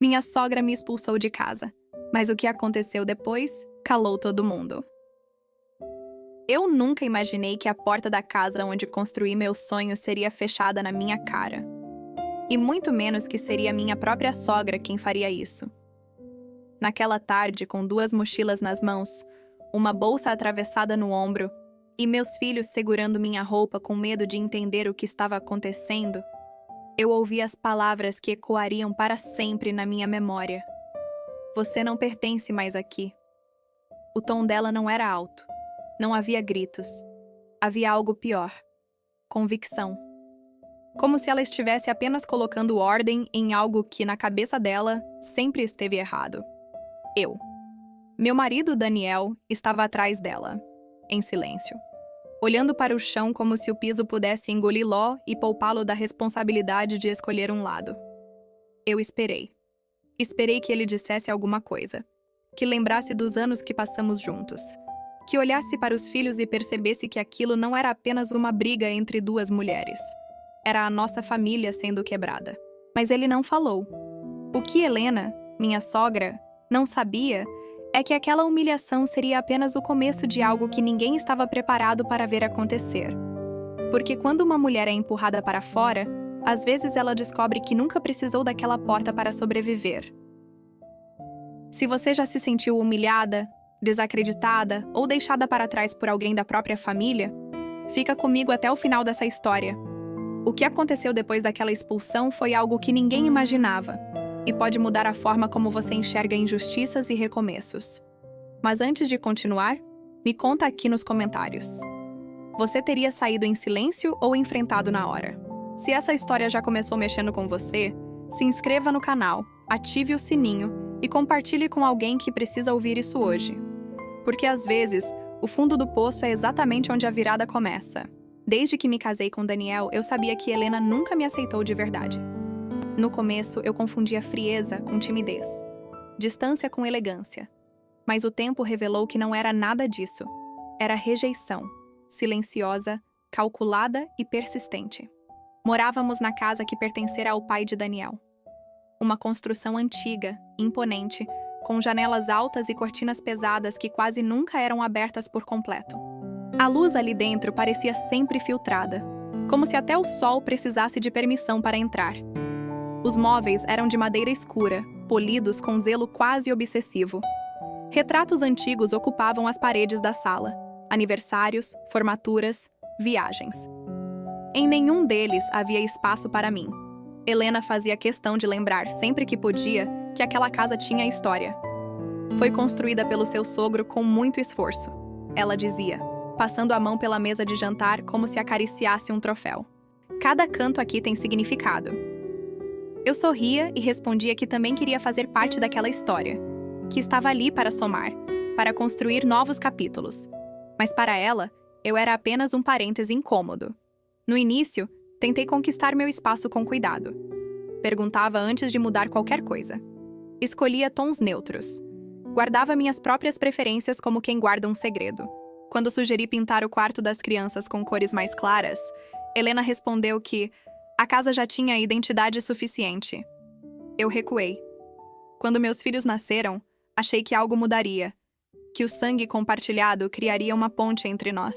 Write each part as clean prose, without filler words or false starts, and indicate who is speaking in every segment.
Speaker 1: Minha sogra me expulsou de casa, mas o que aconteceu depois calou todo mundo. Eu nunca imaginei que a porta da casa onde construí meus sonhos seria fechada na minha cara. E muito menos que seria minha própria sogra quem faria isso. Naquela tarde, com 2 mochilas nas mãos, uma bolsa atravessada no ombro e meus filhos segurando minha roupa com medo de entender o que estava acontecendo, eu ouvi as palavras que ecoariam para sempre na minha memória. Você não pertence mais aqui. O tom dela não era alto. Não havia gritos. Havia algo pior. Convicção. Como se ela estivesse apenas colocando ordem em algo que, na cabeça dela, sempre esteve errado. Eu. Meu marido, Daniel, estava atrás dela, em silêncio, olhando para o chão como se o piso pudesse engolir-lo e poupá-lo da responsabilidade de escolher um lado. Eu esperei. Esperei que ele dissesse alguma coisa, que lembrasse dos anos que passamos juntos, que olhasse para os filhos e percebesse que aquilo não era apenas uma briga entre 2 mulheres. Era a nossa família sendo quebrada. Mas ele não falou. O que Helena, minha sogra, não sabia é que aquela humilhação seria apenas o começo de algo que ninguém estava preparado para ver acontecer. Porque quando uma mulher é empurrada para fora, às vezes ela descobre que nunca precisou daquela porta para sobreviver. Se você já se sentiu humilhada, desacreditada ou deixada para trás por alguém da própria família, fica comigo até o final dessa história. O que aconteceu depois daquela expulsão foi algo que ninguém imaginava, e pode mudar a forma como você enxerga injustiças e recomeços. Mas antes de continuar, me conta aqui nos comentários. Você teria saído em silêncio ou enfrentado na hora? Se essa história já começou mexendo com você, se inscreva no canal, ative o sininho e compartilhe com alguém que precisa ouvir isso hoje. Porque às vezes, o fundo do poço é exatamente onde a virada começa. Desde que me casei com Daniel, eu sabia que Helena nunca me aceitou de verdade. No começo, eu confundia frieza com timidez, distância com elegância. Mas o tempo revelou que não era nada disso. Era rejeição, silenciosa, calculada e persistente. Morávamos na casa que pertencera ao pai de Daniel. Uma construção antiga, imponente, com janelas altas e cortinas pesadas que quase nunca eram abertas por completo. A luz ali dentro parecia sempre filtrada, como se até o sol precisasse de permissão para entrar. Os móveis eram de madeira escura, polidos com zelo quase obsessivo. Retratos antigos ocupavam as paredes da sala. Aniversários, formaturas, viagens. Em nenhum deles havia espaço para mim. Helena fazia questão de lembrar, sempre que podia, que aquela casa tinha história. Foi construída pelo seu sogro com muito esforço, ela dizia, passando a mão pela mesa de jantar como se acariciasse um troféu. Cada canto aqui tem significado. Eu sorria e respondia que também queria fazer parte daquela história, que estava ali para somar, para construir novos capítulos. Mas para ela, eu era apenas um parêntese incômodo. No início, tentei conquistar meu espaço com cuidado. Perguntava antes de mudar qualquer coisa. Escolhia tons neutros. Guardava minhas próprias preferências como quem guarda um segredo. Quando sugeri pintar o quarto das crianças com cores mais claras, Helena respondeu que a casa já tinha identidade suficiente. Eu recuei. Quando meus filhos nasceram, achei que algo mudaria, que o sangue compartilhado criaria uma ponte entre nós.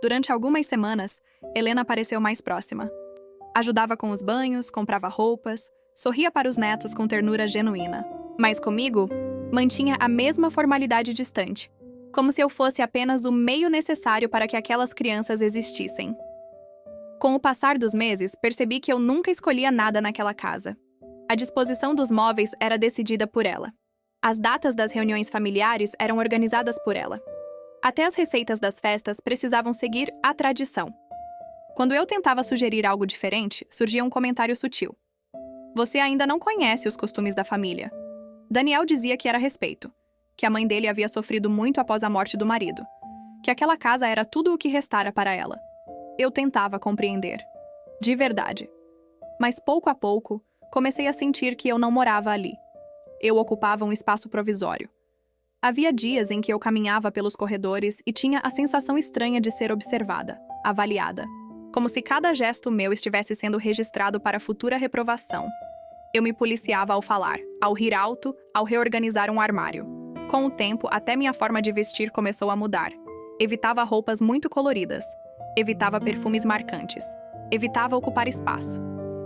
Speaker 1: Durante algumas semanas, Helena pareceu mais próxima. Ajudava com os banhos, comprava roupas, sorria para os netos com ternura genuína. Mas comigo, mantinha a mesma formalidade distante, como se eu fosse apenas o meio necessário para que aquelas crianças existissem. Com o passar dos meses, percebi que eu nunca escolhia nada naquela casa. A disposição dos móveis era decidida por ela. As datas das reuniões familiares eram organizadas por ela. Até as receitas das festas precisavam seguir a tradição. Quando eu tentava sugerir algo diferente, surgia um comentário sutil. Você ainda não conhece os costumes da família. Daniel dizia que era respeito, que a mãe dele havia sofrido muito após a morte do marido, que aquela casa era tudo o que restara para ela. Eu tentava compreender. De verdade. Mas pouco a pouco, comecei a sentir que eu não morava ali. Eu ocupava um espaço provisório. Havia dias em que eu caminhava pelos corredores e tinha a sensação estranha de ser observada, avaliada, como se cada gesto meu estivesse sendo registrado para futura reprovação. Eu me policiava ao falar, ao rir alto, ao reorganizar um armário. Com o tempo, até minha forma de vestir começou a mudar. Evitava roupas muito coloridas. Evitava perfumes marcantes. Evitava ocupar espaço.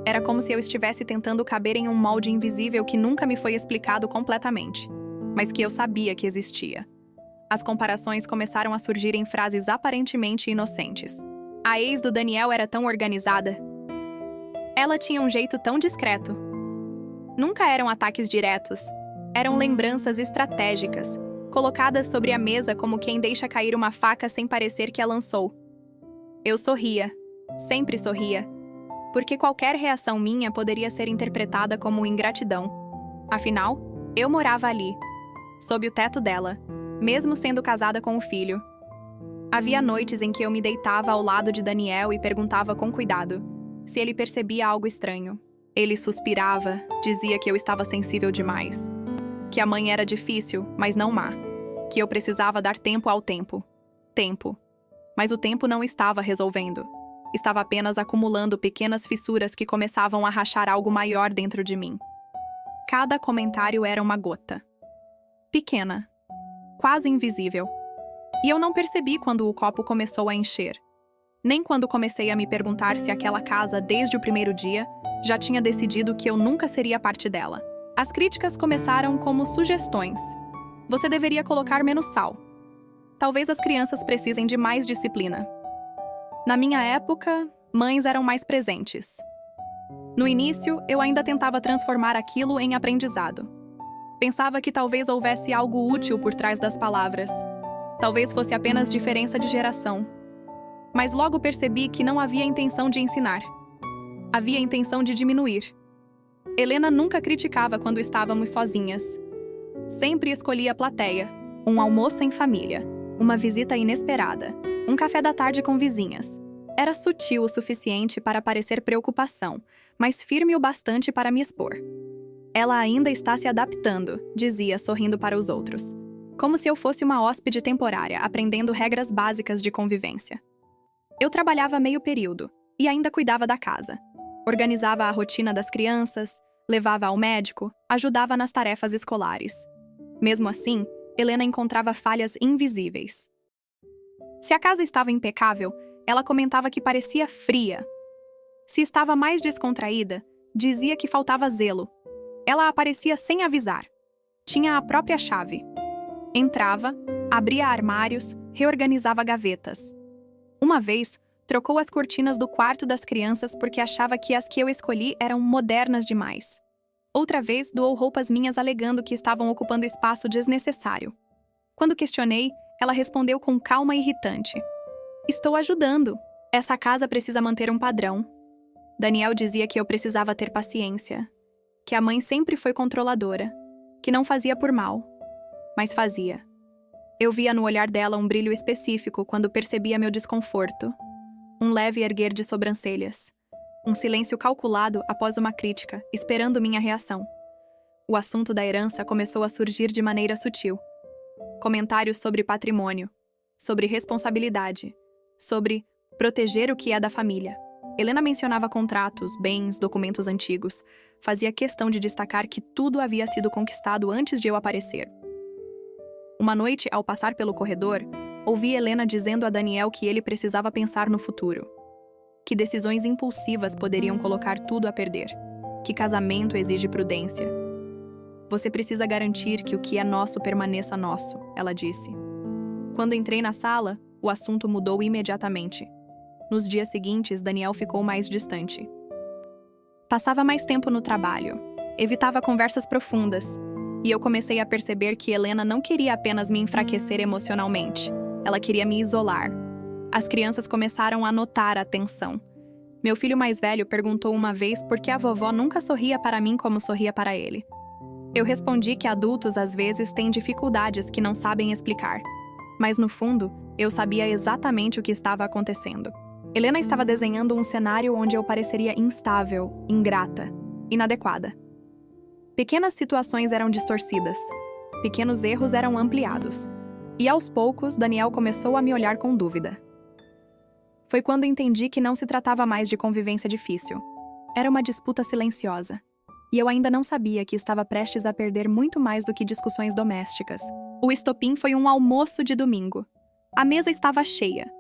Speaker 1: Era como se eu estivesse tentando caber em um molde invisível que nunca me foi explicado completamente, mas que eu sabia que existia. As comparações começaram a surgir em frases aparentemente inocentes. A ex do Daniel era tão organizada. Ela tinha um jeito tão discreto. Nunca eram ataques diretos. Eram lembranças estratégicas, colocadas sobre a mesa como quem deixa cair uma faca sem parecer que a lançou. Eu sorria. Sempre sorria. Porque qualquer reação minha poderia ser interpretada como ingratidão. Afinal, eu morava ali, sob o teto dela, mesmo sendo casada com o filho. Havia noites em que eu me deitava ao lado de Daniel e perguntava com cuidado se ele percebia algo estranho. Ele suspirava, dizia que eu estava sensível demais, que a mãe era difícil, mas não má, que eu precisava dar tempo ao tempo. Tempo. Mas o tempo não estava resolvendo. Estava apenas acumulando pequenas fissuras que começavam a rachar algo maior dentro de mim. Cada comentário era uma gota. Pequena. Quase invisível. E eu não percebi quando o copo começou a encher. Nem quando comecei a me perguntar se aquela casa, desde o primeiro dia, já tinha decidido que eu nunca seria parte dela. As críticas começaram como sugestões. Você deveria colocar menos sal. Talvez as crianças precisem de mais disciplina. Na minha época, mães eram mais presentes. No início, eu ainda tentava transformar aquilo em aprendizado. Pensava que talvez houvesse algo útil por trás das palavras. Talvez fosse apenas diferença de geração. Mas logo percebi que não havia intenção de ensinar. Havia intenção de diminuir. Helena nunca criticava quando estávamos sozinhas. Sempre escolhia a plateia, um almoço em família, uma visita inesperada, um café da tarde com vizinhas. Era sutil o suficiente para parecer preocupação, mas firme o bastante para me expor. Ela ainda está se adaptando, dizia, sorrindo para os outros. Como se eu fosse uma hóspede temporária, aprendendo regras básicas de convivência. Eu trabalhava meio período e ainda cuidava da casa. Organizava a rotina das crianças, levava ao médico, ajudava nas tarefas escolares. Mesmo assim, Helena encontrava falhas invisíveis. Se a casa estava impecável, ela comentava que parecia fria. Se estava mais descontraída, dizia que faltava zelo. Ela aparecia sem avisar. Tinha a própria chave. Entrava, abria armários, reorganizava gavetas. Uma vez, trocou as cortinas do quarto das crianças porque achava que as que eu escolhi eram modernas demais. Outra vez, doou roupas minhas alegando que estavam ocupando espaço desnecessário. Quando questionei, ela respondeu com calma irritante. Estou ajudando. Essa casa precisa manter um padrão. Daniel dizia que eu precisava ter paciência. Que a mãe sempre foi controladora. Que não fazia por mal. Mas fazia. Eu via no olhar dela um brilho específico quando percebia meu desconforto. Um leve erguer de sobrancelhas. Um silêncio calculado após uma crítica, esperando minha reação. O assunto da herança começou a surgir de maneira sutil. Comentários sobre patrimônio, sobre responsabilidade, sobre proteger o que é da família. Helena mencionava contratos, bens, documentos antigos. Fazia questão de destacar que tudo havia sido conquistado antes de eu aparecer. Uma noite, ao passar pelo corredor, ouvi Helena dizendo a Daniel que ele precisava pensar no futuro. Que decisões impulsivas poderiam colocar tudo a perder. Que casamento exige prudência. Você precisa garantir que o que é nosso permaneça nosso, ela disse. Quando entrei na sala, o assunto mudou imediatamente. Nos dias seguintes, Daniel ficou mais distante. Passava mais tempo no trabalho. Evitava conversas profundas. E eu comecei a perceber que Helena não queria apenas me enfraquecer emocionalmente. Ela queria me isolar. As crianças começaram a notar a tensão. Meu filho mais velho perguntou uma vez por que a vovó nunca sorria para mim como sorria para ele. Eu respondi que adultos às vezes têm dificuldades que não sabem explicar. Mas no fundo, eu sabia exatamente o que estava acontecendo. Helena estava desenhando um cenário onde eu pareceria instável, ingrata, inadequada. Pequenas situações eram distorcidas. Pequenos erros eram ampliados. E aos poucos, Daniel começou a me olhar com dúvida. Foi quando entendi que não se tratava mais de convivência difícil. Era uma disputa silenciosa. E eu ainda não sabia que estava prestes a perder muito mais do que discussões domésticas. O estopim foi um almoço de domingo. A mesa estava cheia.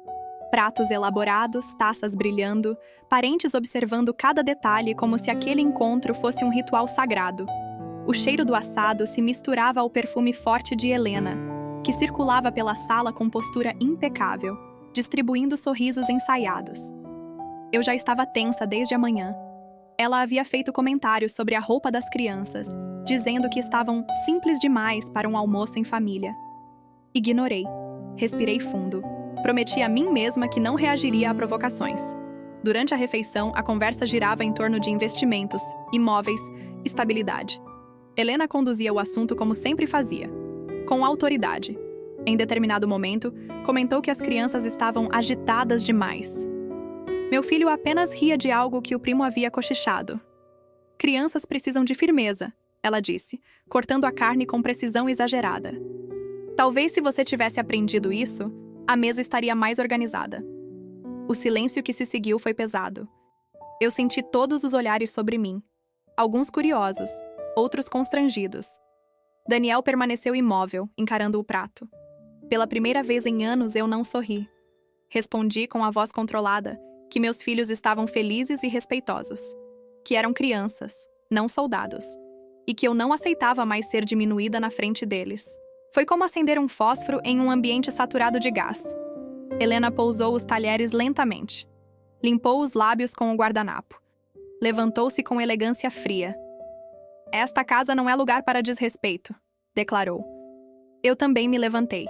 Speaker 1: Pratos elaborados, taças brilhando, parentes observando cada detalhe como se aquele encontro fosse um ritual sagrado. O cheiro do assado se misturava ao perfume forte de Helena, que circulava pela sala com postura impecável, distribuindo sorrisos ensaiados. Eu já estava tensa desde a manhã. Ela havia feito comentários sobre a roupa das crianças, dizendo que estavam simples demais para um almoço em família. Ignorei. Respirei fundo. Prometi a mim mesma que não reagiria a provocações. Durante a refeição, a conversa girava em torno de investimentos, imóveis, estabilidade. Helena conduzia o assunto como sempre fazia, com autoridade. Em determinado momento, comentou que as crianças estavam agitadas demais. Meu filho apenas ria de algo que o primo havia cochichado. Crianças precisam de firmeza, ela disse, cortando a carne com precisão exagerada. Talvez se você tivesse aprendido isso, a mesa estaria mais organizada. O silêncio que se seguiu foi pesado. Eu senti todos os olhares sobre mim. Alguns curiosos, outros constrangidos. Daniel permaneceu imóvel, encarando o prato. Pela primeira vez em anos, eu não sorri. Respondi com a voz controlada que meus filhos estavam felizes e respeitosos, que eram crianças, não soldados, e que eu não aceitava mais ser diminuída na frente deles. Foi como acender um fósforo em um ambiente saturado de gás. Helena pousou os talheres lentamente. Limpou os lábios com o guardanapo. Levantou-se com elegância fria. Esta casa não é lugar para desrespeito, declarou. Eu também me levantei.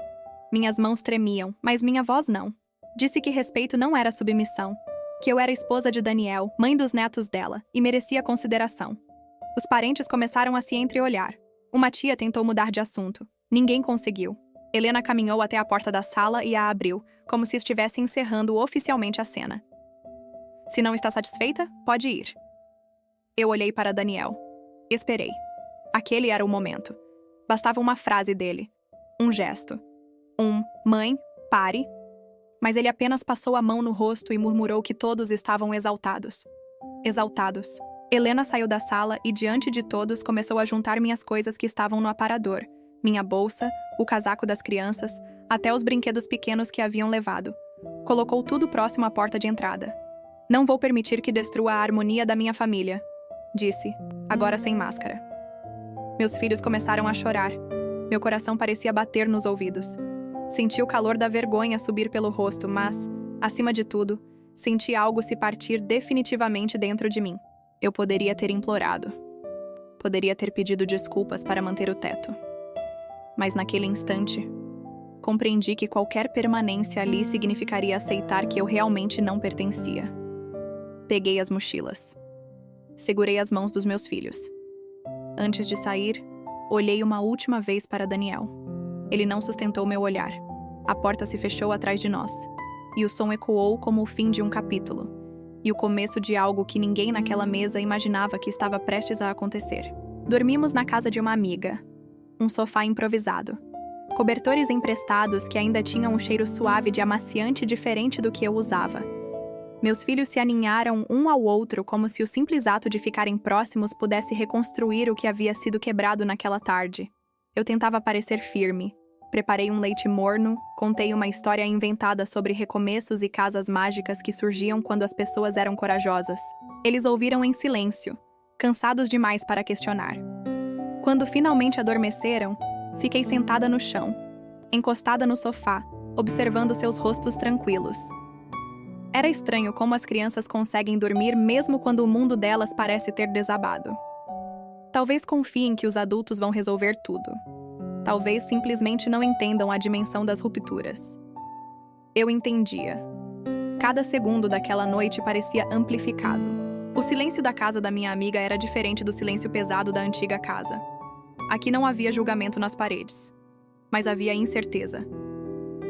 Speaker 1: Minhas mãos tremiam, mas minha voz não. Disse que respeito não era submissão, que eu era esposa de Daniel, mãe dos netos dela, e merecia consideração. Os parentes começaram a se entreolhar. Uma tia tentou mudar de assunto. Ninguém conseguiu. Helena caminhou até a porta da sala e a abriu, como se estivesse encerrando oficialmente a cena. Se não está satisfeita, pode ir. Eu olhei para Daniel. Esperei. Aquele era o momento. Bastava uma frase dele. Um gesto. Mãe, pare. Mas ele apenas passou a mão no rosto e murmurou que todos estavam exaltados. Exaltados. Helena saiu da sala e, diante de todos, começou a juntar minhas coisas que estavam no aparador. Minha bolsa, o casaco das crianças, até os brinquedos pequenos que haviam levado. Colocou tudo próximo à porta de entrada. Não vou permitir que destrua a harmonia da minha família, disse, agora sem máscara. Meus filhos começaram a chorar. Meu coração parecia bater nos ouvidos. Senti o calor da vergonha subir pelo rosto, mas, acima de tudo, senti algo se partir definitivamente dentro de mim. Eu poderia ter implorado. Poderia ter pedido desculpas para manter o teto. Mas naquele instante, compreendi que qualquer permanência ali significaria aceitar que eu realmente não pertencia. Peguei as mochilas. Segurei as mãos dos meus filhos. Antes de sair, olhei uma última vez para Daniel. Ele não sustentou meu olhar. A porta se fechou atrás de nós, e o som ecoou como o fim de um capítulo, e o começo de algo que ninguém naquela mesa imaginava que estava prestes a acontecer. Dormimos na casa de uma amiga. Um sofá improvisado. Cobertores emprestados que ainda tinham um cheiro suave de amaciante diferente do que eu usava. Meus filhos se aninharam um ao outro como se o simples ato de ficarem próximos pudesse reconstruir o que havia sido quebrado naquela tarde. Eu tentava parecer firme. Preparei um leite morno, contei uma história inventada sobre recomeços e casas mágicas que surgiam quando as pessoas eram corajosas. Eles ouviram em silêncio, cansados demais para questionar. Quando finalmente adormeceram, fiquei sentada no chão, encostada no sofá, observando seus rostos tranquilos. Era estranho como as crianças conseguem dormir mesmo quando o mundo delas parece ter desabado. Talvez confiem que os adultos vão resolver tudo. Talvez simplesmente não entendam a dimensão das rupturas. Eu entendia. Cada segundo daquela noite parecia amplificado. O silêncio da casa da minha amiga era diferente do silêncio pesado da antiga casa. Aqui não havia julgamento nas paredes, mas havia incerteza.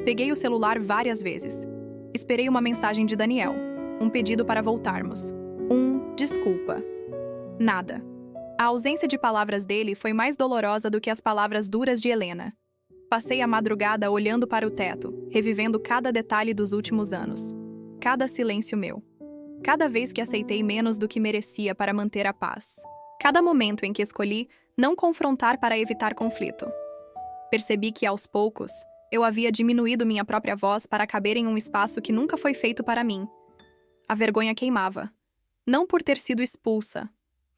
Speaker 1: Peguei o celular várias vezes. Esperei uma mensagem de Daniel, um pedido para voltarmos, desculpa. Nada. A ausência de palavras dele foi mais dolorosa do que as palavras duras de Helena. Passei a madrugada olhando para o teto, revivendo cada detalhe dos últimos anos. Cada silêncio meu. Cada vez que aceitei menos do que merecia para manter a paz. Cada momento em que escolhi não confrontar para evitar conflito. Percebi que, aos poucos, eu havia diminuído minha própria voz para caber em um espaço que nunca foi feito para mim. A vergonha queimava. Não por ter sido expulsa,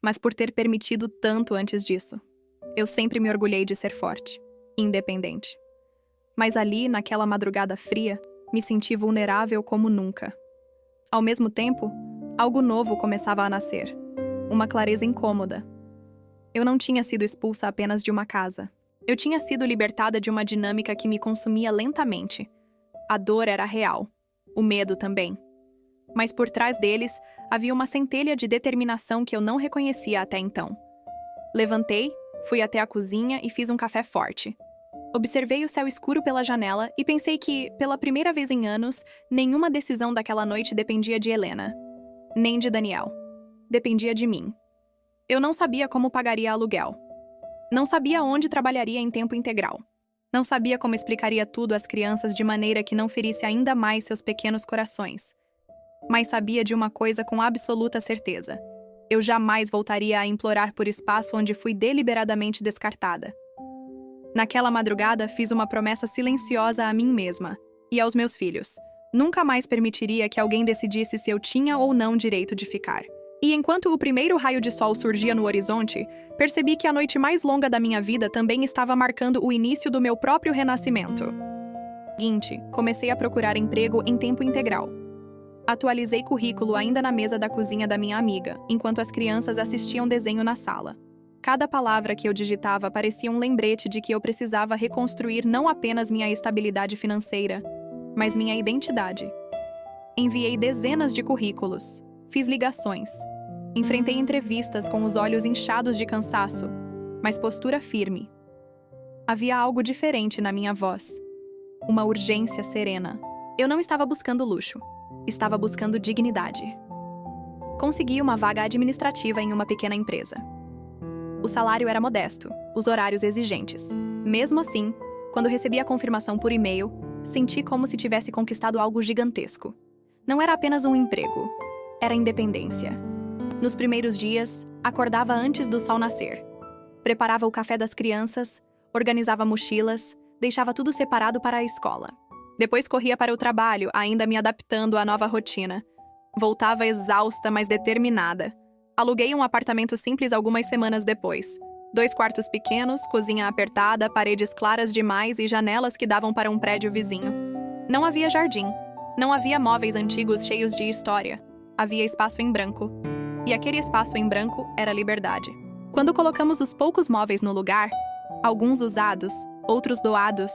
Speaker 1: mas por ter permitido tanto antes disso. Eu sempre me orgulhei de ser forte, independente. Mas ali, naquela madrugada fria, me senti vulnerável como nunca. Ao mesmo tempo, algo novo começava a nascer. Uma clareza incômoda. Eu não tinha sido expulsa apenas de uma casa. Eu tinha sido libertada de uma dinâmica que me consumia lentamente. A dor era real. O medo também. Mas por trás deles, havia uma centelha de determinação que eu não reconhecia até então. Levantei, fui até a cozinha e fiz um café forte. Observei o céu escuro pela janela e pensei que, pela primeira vez em anos, nenhuma decisão daquela noite dependia de Helena. Nem de Daniel. Dependia de mim. Eu não sabia como pagaria aluguel. Não sabia onde trabalharia em tempo integral. Não sabia como explicaria tudo às crianças de maneira que não ferisse ainda mais seus pequenos corações. Mas sabia de uma coisa com absoluta certeza. Eu jamais voltaria a implorar por espaço onde fui deliberadamente descartada. Naquela madrugada, fiz uma promessa silenciosa a mim mesma e aos meus filhos. Nunca mais permitiria que alguém decidisse se eu tinha ou não direito de ficar. E enquanto o primeiro raio de sol surgia no horizonte, percebi que a noite mais longa da minha vida também estava marcando o início do meu próprio renascimento. Seguinte, comecei a procurar emprego em tempo integral. Atualizei currículo ainda na mesa da cozinha da minha amiga, enquanto as crianças assistiam desenho na sala. Cada palavra que eu digitava parecia um lembrete de que eu precisava reconstruir não apenas minha estabilidade financeira, mas minha identidade. Enviei dezenas de currículos, fiz ligações, enfrentei entrevistas com os olhos inchados de cansaço, mas postura firme. Havia algo diferente na minha voz, uma urgência serena. Eu não estava buscando luxo, estava buscando dignidade. Consegui uma vaga administrativa em uma pequena empresa. O salário era modesto, os horários exigentes. Mesmo assim, quando recebi a confirmação por e-mail, senti como se tivesse conquistado algo gigantesco. Não era apenas um emprego, era independência. Nos primeiros dias, acordava antes do sol nascer. Preparava o café das crianças, organizava mochilas, deixava tudo separado para a escola. Depois corria para o trabalho, ainda me adaptando à nova rotina. Voltava exausta, mas determinada. Aluguei um apartamento simples algumas semanas depois. 2 quartos pequenos, cozinha apertada, paredes claras demais e janelas que davam para um prédio vizinho. Não havia jardim. Não havia móveis antigos cheios de história. Havia espaço em branco. E aquele espaço em branco era liberdade. Quando colocamos os poucos móveis no lugar, alguns usados, outros doados,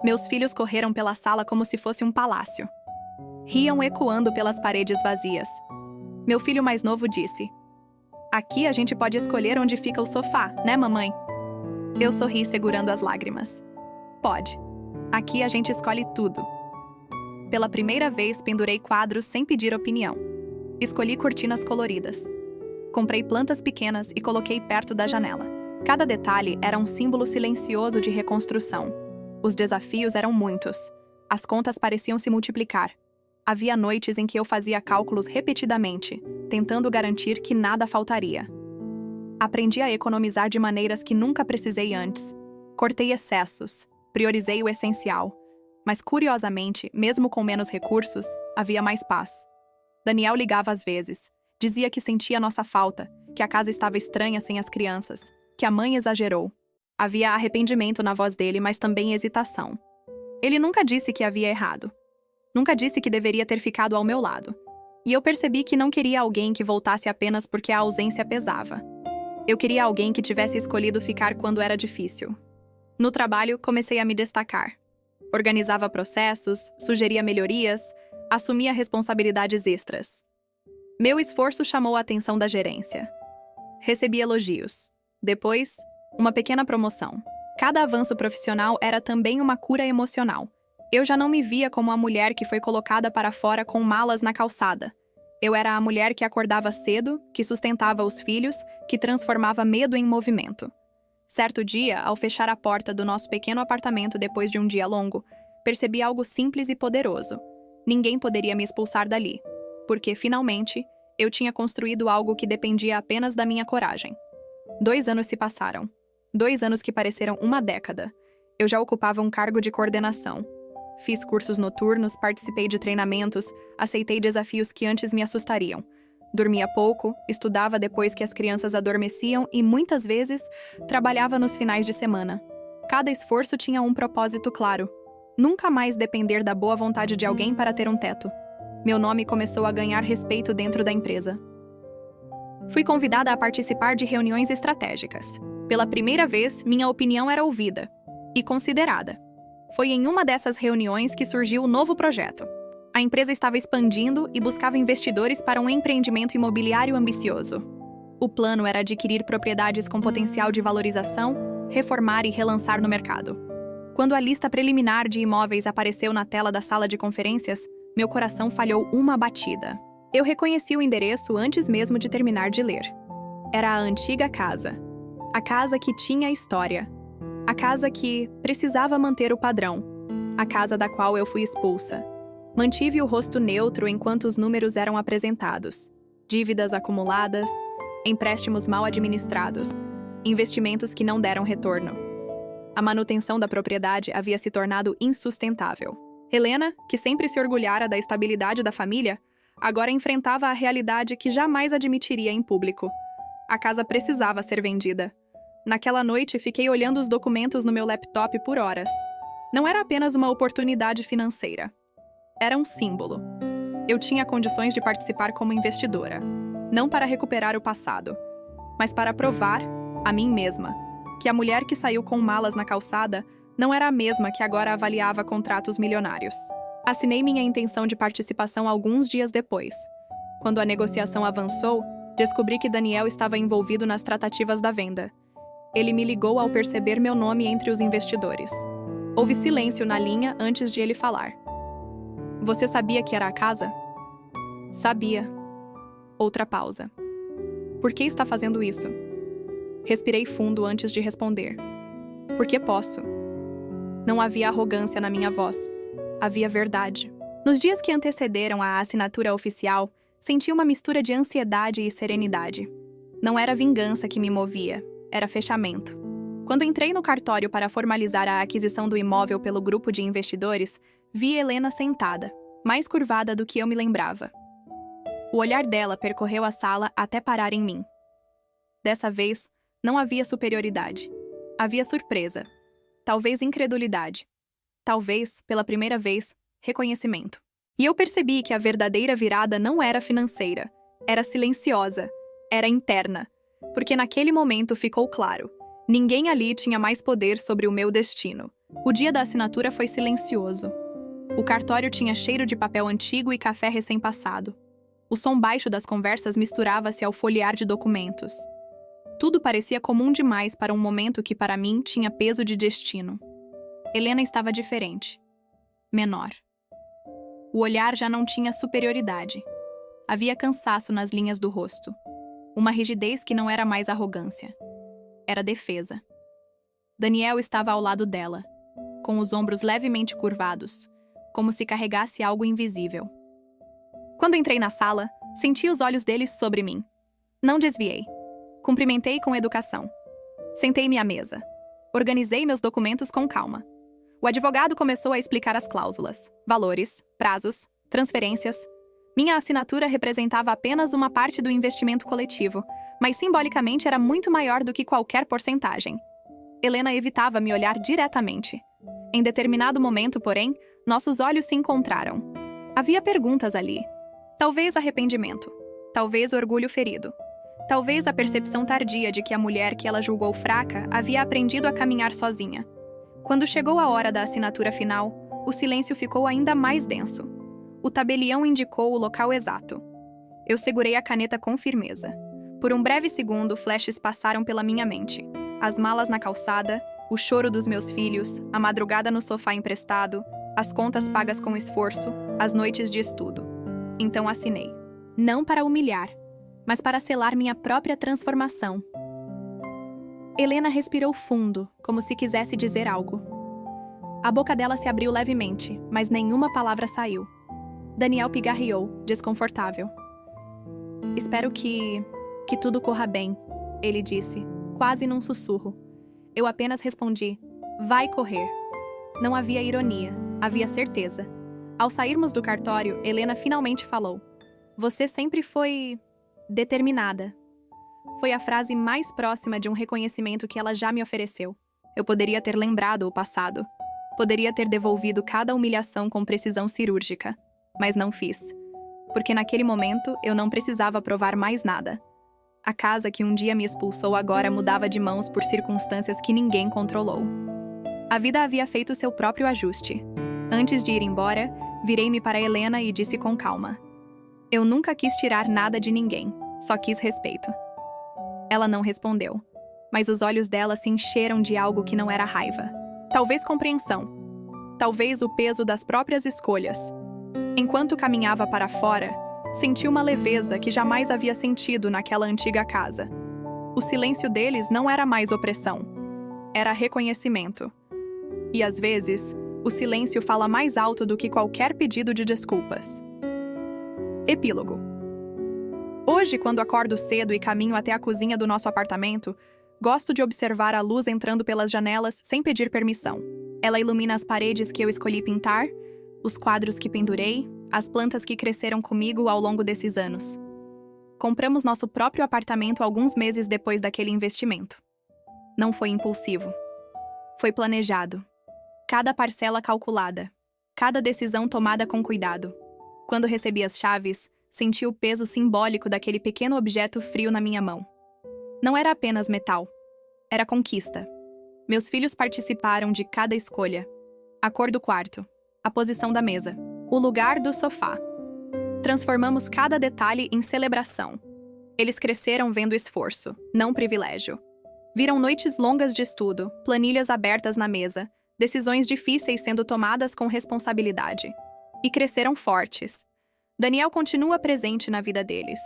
Speaker 1: meus filhos correram pela sala como se fosse um palácio. Riam ecoando pelas paredes vazias. Meu filho mais novo disse: "Aqui a gente pode escolher onde fica o sofá, né, mamãe?" Eu sorri segurando as lágrimas. "Pode. Aqui a gente escolhe tudo." Pela primeira vez, pendurei quadros sem pedir opinião. Escolhi cortinas coloridas. Comprei plantas pequenas e coloquei perto da janela. Cada detalhe era um símbolo silencioso de reconstrução. Os desafios eram muitos. As contas pareciam se multiplicar. Havia noites em que eu fazia cálculos repetidamente, tentando garantir que nada faltaria. Aprendi a economizar de maneiras que nunca precisei antes. Cortei excessos, priorizei o essencial. Mas, curiosamente, mesmo com menos recursos, havia mais paz. Daniel ligava às vezes. Dizia que sentia nossa falta, que a casa estava estranha sem as crianças, que a mãe exagerou. Havia arrependimento na voz dele, mas também hesitação. Ele nunca disse que havia errado. Nunca disse que deveria ter ficado ao meu lado. E eu percebi que não queria alguém que voltasse apenas porque a ausência pesava. Eu queria alguém que tivesse escolhido ficar quando era difícil. No trabalho, comecei a me destacar. Organizava processos, sugeria melhorias, assumia responsabilidades extras. Meu esforço chamou a atenção da gerência. Recebi elogios. Depois, uma pequena promoção. Cada avanço profissional era também uma cura emocional. Eu já não me via como a mulher que foi colocada para fora com malas na calçada. Eu era a mulher que acordava cedo, que sustentava os filhos, que transformava medo em movimento. Certo dia, ao fechar a porta do nosso pequeno apartamento depois de um dia longo, percebi algo simples e poderoso. Ninguém poderia me expulsar dali, porque, finalmente, eu tinha construído algo que dependia apenas da minha coragem. 2 anos se passaram. 2 anos que pareceram uma década. Eu já ocupava um cargo de coordenação. Fiz cursos noturnos, participei de treinamentos, aceitei desafios que antes me assustariam. Dormia pouco, estudava depois que as crianças adormeciam e, muitas vezes, trabalhava nos finais de semana. Cada esforço tinha um propósito claro. Nunca mais depender da boa vontade de alguém para ter um teto. Meu nome começou a ganhar respeito dentro da empresa. Fui convidada a participar de reuniões estratégicas. Pela primeira vez, minha opinião era ouvida e considerada. Foi em uma dessas reuniões que surgiu o novo projeto. A empresa estava expandindo e buscava investidores para um empreendimento imobiliário ambicioso. O plano era adquirir propriedades com potencial de valorização, reformar e relançar no mercado. Quando a lista preliminar de imóveis apareceu na tela da sala de conferências, meu coração falhou uma batida. Eu reconheci o endereço antes mesmo de terminar de ler. Era a antiga casa. A casa que tinha história. A casa que precisava manter o padrão. A casa da qual eu fui expulsa. Mantive o rosto neutro enquanto os números eram apresentados. Dívidas acumuladas, empréstimos mal administrados, investimentos que não deram retorno. A manutenção da propriedade havia se tornado insustentável. Helena, que sempre se orgulhara da estabilidade da família, agora enfrentava a realidade que jamais admitiria em público. A casa precisava ser vendida. Naquela noite, fiquei olhando os documentos no meu laptop por horas. Não era apenas uma oportunidade financeira. Era um símbolo. Eu tinha condições de participar como investidora. Não para recuperar o passado, mas para provar, a mim mesma, que a mulher que saiu com malas na calçada não era a mesma que agora avaliava contratos milionários. Assinei minha intenção de participação alguns dias depois. Quando a negociação avançou, descobri que Daniel estava envolvido nas tratativas da venda. Ele me ligou ao perceber meu nome entre os investidores. Houve silêncio na linha antes de ele falar. Você sabia que era a casa? Sabia. Outra pausa. Por que está fazendo isso? Respirei fundo antes de responder. Porque posso. Não havia arrogância na minha voz. Havia verdade. Nos dias que antecederam a assinatura oficial, senti uma mistura de ansiedade e serenidade. Não era vingança que me movia, era fechamento. Quando entrei no cartório para formalizar a aquisição do imóvel pelo grupo de investidores, vi Helena sentada, mais curvada do que eu me lembrava. O olhar dela percorreu a sala até parar em mim. Dessa vez, não havia superioridade. Havia surpresa. Talvez incredulidade. Talvez, pela primeira vez, reconhecimento. E eu percebi que a verdadeira virada não era financeira. Era silenciosa. Era interna. Porque naquele momento ficou claro. Ninguém ali tinha mais poder sobre o meu destino. O dia da assinatura foi silencioso. O cartório tinha cheiro de papel antigo e café recém-passado. O som baixo das conversas misturava-se ao folhear de documentos. Tudo parecia comum demais para um momento que, para mim, tinha peso de destino. Helena estava diferente. Menor. O olhar já não tinha superioridade. Havia cansaço nas linhas do rosto. Uma rigidez que não era mais arrogância. Era defesa. Daniel estava ao lado dela, com os ombros levemente curvados, como se carregasse algo invisível. Quando entrei na sala, senti os olhos deles sobre mim. Não desviei. Cumprimentei com educação. Sentei-me à mesa. Organizei meus documentos com calma. O advogado começou a explicar as cláusulas, valores, prazos, transferências. Minha assinatura representava apenas uma parte do investimento coletivo, mas simbolicamente era muito maior do que qualquer porcentagem. Helena evitava me olhar diretamente. Em determinado momento, porém, nossos olhos se encontraram. Havia perguntas ali. Talvez arrependimento. Talvez orgulho ferido. Talvez a percepção tardia de que a mulher que ela julgou fraca havia aprendido a caminhar sozinha. Quando chegou a hora da assinatura final, o silêncio ficou ainda mais denso. O tabelião indicou o local exato. Eu segurei a caneta com firmeza. Por um breve segundo, flashes passaram pela minha mente. As malas na calçada, o choro dos meus filhos, a madrugada no sofá emprestado, as contas pagas com esforço, as noites de estudo. Então assinei. Não para humilhar, mas para selar minha própria transformação. Helena respirou fundo, como se quisesse dizer algo. A boca dela se abriu levemente, mas nenhuma palavra saiu. Daniel pigarreou, desconfortável. Espero que tudo corra bem, ele disse, quase num sussurro. Eu apenas respondi: vai correr. Não havia ironia, havia certeza. Ao sairmos do cartório, Helena finalmente falou: você sempre foi determinada. Foi a frase mais próxima de um reconhecimento que ela já me ofereceu. Eu poderia ter lembrado o passado. Poderia ter devolvido cada humilhação com precisão cirúrgica. Mas não fiz. Porque naquele momento eu não precisava provar mais nada. A casa que um dia me expulsou agora mudava de mãos por circunstâncias que ninguém controlou. A vida havia feito seu próprio ajuste. Antes de ir embora, virei-me para Helena e disse com calma: eu nunca quis tirar nada de ninguém, só quis respeito. Ela não respondeu, mas os olhos dela se encheram de algo que não era raiva. Talvez compreensão. Talvez o peso das próprias escolhas. Enquanto caminhava para fora, senti uma leveza que jamais havia sentido naquela antiga casa. O silêncio deles não era mais opressão. Era reconhecimento. E às vezes, o silêncio fala mais alto do que qualquer pedido de desculpas. Epílogo. Hoje, quando acordo cedo e caminho até a cozinha do nosso apartamento, gosto de observar a luz entrando pelas janelas sem pedir permissão. Ela ilumina as paredes que eu escolhi pintar, os quadros que pendurei, as plantas que cresceram comigo ao longo desses anos. Compramos nosso próprio apartamento alguns meses depois daquele investimento. Não foi impulsivo. Foi planejado. Cada parcela calculada. Cada decisão tomada com cuidado. Quando recebi as chaves, senti o peso simbólico daquele pequeno objeto frio na minha mão. Não era apenas metal. Era conquista. Meus filhos participaram de cada escolha. A cor do quarto. A posição da mesa. O lugar do sofá. Transformamos cada detalhe em celebração. Eles cresceram vendo esforço, não privilégio. Viram noites longas de estudo, planilhas abertas na mesa, decisões difíceis sendo tomadas com responsabilidade. E cresceram fortes. Daniel continua presente na vida deles.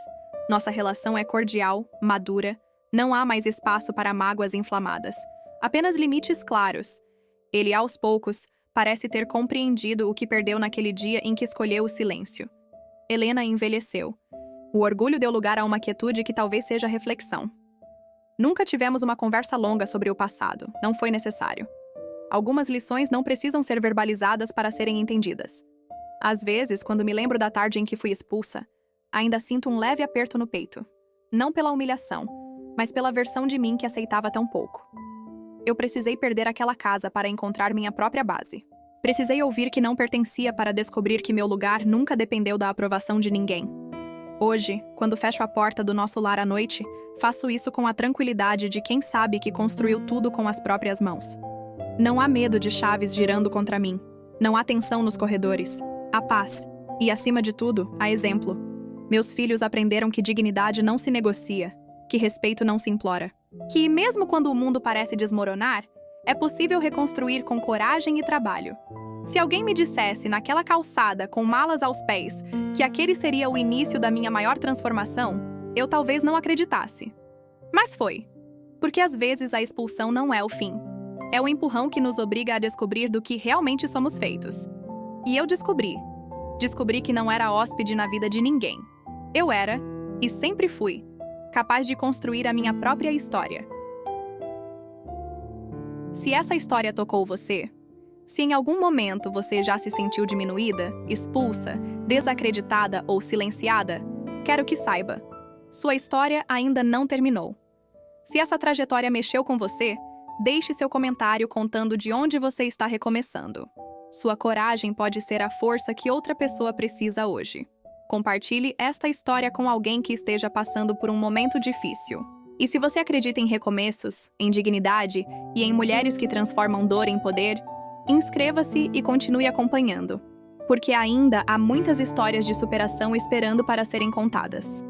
Speaker 1: Nossa relação é cordial, madura, não há mais espaço para mágoas inflamadas. Apenas limites claros. Ele, aos poucos, parece ter compreendido o que perdeu naquele dia em que escolheu o silêncio. Helena envelheceu. O orgulho deu lugar a uma quietude que talvez seja reflexão. Nunca tivemos uma conversa longa sobre o passado, não foi necessário. Algumas lições não precisam ser verbalizadas para serem entendidas. Às vezes, quando me lembro da tarde em que fui expulsa, ainda sinto um leve aperto no peito. Não pela humilhação, mas pela versão de mim que aceitava tão pouco. Eu precisei perder aquela casa para encontrar minha própria base. Precisei ouvir que não pertencia para descobrir que meu lugar nunca dependeu da aprovação de ninguém. Hoje, quando fecho a porta do nosso lar à noite, faço isso com a tranquilidade de quem sabe que construiu tudo com as próprias mãos. Não há medo de chaves girando contra mim. Não há tensão nos corredores. Há paz. E, acima de tudo, há exemplo. Meus filhos aprenderam que dignidade não se negocia, que respeito não se implora. Que, mesmo quando o mundo parece desmoronar, é possível reconstruir com coragem e trabalho. Se alguém me dissesse, naquela calçada, com malas aos pés, que aquele seria o início da minha maior transformação, eu talvez não acreditasse. Mas foi. Porque às vezes a expulsão não é o fim. É o empurrão que nos obriga a descobrir do que realmente somos feitos. E eu descobri. Descobri que não era hóspede na vida de ninguém. Eu era, e sempre fui, capaz de construir a minha própria história. Se essa história tocou você, se em algum momento você já se sentiu diminuída, expulsa, desacreditada ou silenciada, quero que saiba, sua história ainda não terminou. Se essa trajetória mexeu com você, deixe seu comentário contando de onde você está recomeçando. Sua coragem pode ser a força que outra pessoa precisa hoje. Compartilhe esta história com alguém que esteja passando por um momento difícil. E se você acredita em recomeços, em dignidade e em mulheres que transformam dor em poder, inscreva-se e continue acompanhando, porque ainda há muitas histórias de superação esperando para serem contadas.